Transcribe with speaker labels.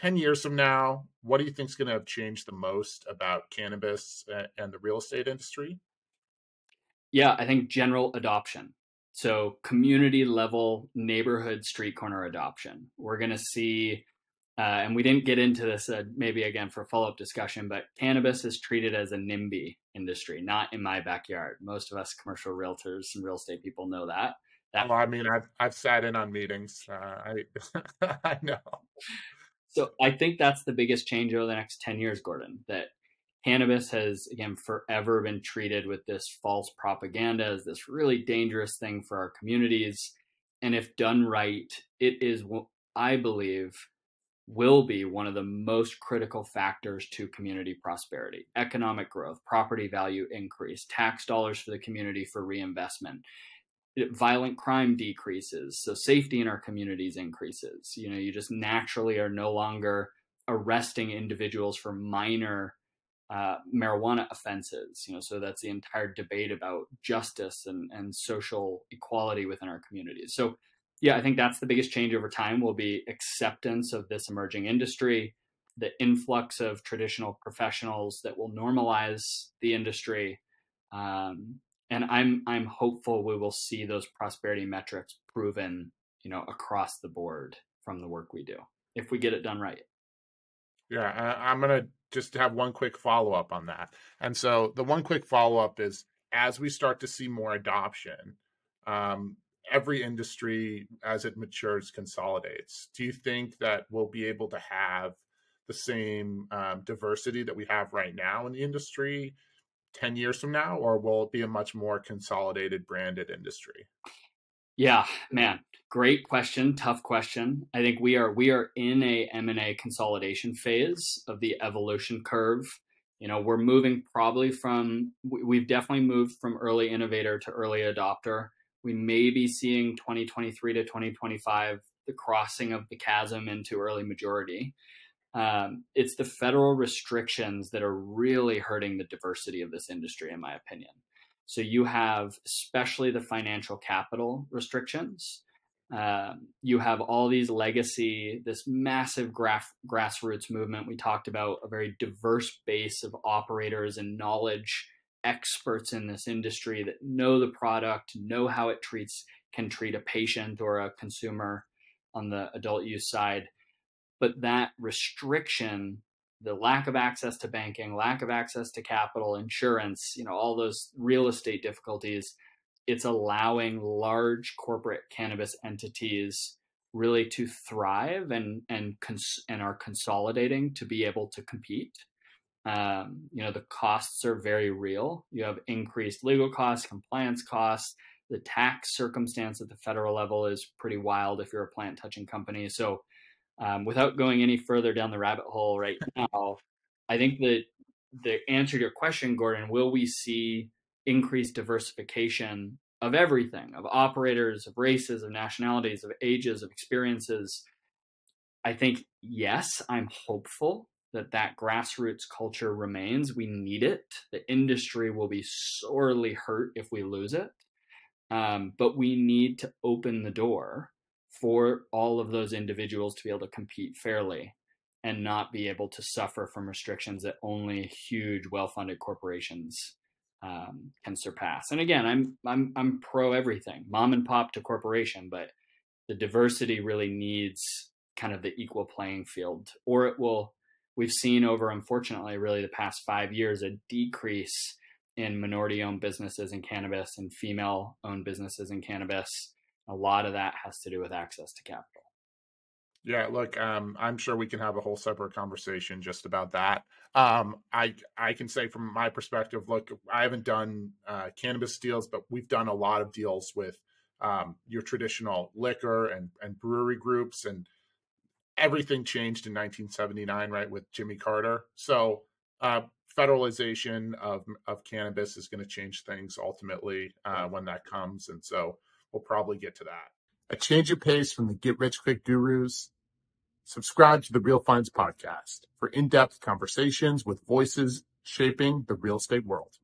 Speaker 1: 10 years from now, what do you think is going to have changed the most about cannabis and the real estate industry?
Speaker 2: Yeah, I think general adoption. So community level neighborhood street corner adoption. We're going to see, and we didn't get into this maybe again for follow-up discussion, but cannabis is treated as a NIMBY industry, not in my backyard. Most of us commercial realtors and real estate people know that.
Speaker 1: Oh, I mean, I've sat in on meetings. I know.
Speaker 2: So I think that's the biggest change over the next 10 years, Gordon, that cannabis has, again, forever been treated with this false propaganda as this really dangerous thing for our communities. And if done right, it is, I believe, will be one of the most critical factors to community prosperity, economic growth, property value increase, tax dollars for the community for reinvestment, violent crime decreases, so safety in our communities increases. You just naturally are no longer arresting individuals for minor marijuana offenses. So that's the entire debate about justice and social equality within our communities. So yeah, I think that's the biggest change over time will be acceptance of this emerging industry, the influx of traditional professionals that will normalize the industry. And I'm hopeful we will see those prosperity metrics proven, across the board from the work we do if we get it done right.
Speaker 1: Yeah, I'm going to just have one quick follow-up on that. And so the one quick follow-up is as we start to see more adoption, um, every industry as it matures consolidates. Do you think that we'll be able to have the same diversity that we have right now in the industry 10 years from now, or will it be a much more consolidated branded industry?
Speaker 2: Yeah, man, great question, tough question. I think we are in a M&A consolidation phase of the evolution curve. We're moving probably we've definitely moved from early innovator to early adopter. We may be seeing 2023 to 2025 the crossing of the chasm into early majority. It's the federal restrictions that are really hurting the diversity of this industry, in my opinion. So you have especially the financial capital restrictions. You have all these legacy, this massive grassroots movement. We talked about a very diverse base of operators and knowledge experts in this industry that know the product, know how it can treat a patient or a consumer on the adult use side. But that restriction, the lack of access to banking, lack of access to capital, insurance, all those real estate difficulties, it's allowing large corporate cannabis entities really to thrive and are consolidating to be able to compete. The costs are very real. You have increased legal costs, compliance costs. The tax circumstance at the federal level is pretty wild if you're a plant touching company. So without going any further down the rabbit hole right now, I think that the answer to your question, Gordon, will we see increased diversification of everything, of operators, of races, of nationalities, of ages, of experiences? I think, yes, I'm hopeful that grassroots culture remains. We need it. The industry will be sorely hurt if we lose it. But we need to open the door for all of those individuals to be able to compete fairly and not be able to suffer from restrictions that only huge, well-funded corporations can surpass. And again, I'm pro everything, mom and pop to corporation, but the diversity really needs kind of the equal playing field, or it will. We've seen over, unfortunately, really the past 5 years, a decrease in minority-owned businesses in cannabis and female-owned businesses in cannabis. A lot of that has to do with access to capital.
Speaker 1: Yeah, look, I'm sure we can have a whole separate conversation just about that. I can say from my perspective, look, I haven't done cannabis deals, but we've done a lot of deals with your traditional liquor and brewery groups, and everything changed in 1979, right, with Jimmy Carter. So federalization of cannabis is going to change things ultimately when that comes, and so we'll probably get to that. A change of pace from the get rich quick gurus. Subscribe to the Real Finds podcast for in-depth conversations with voices shaping the real estate world.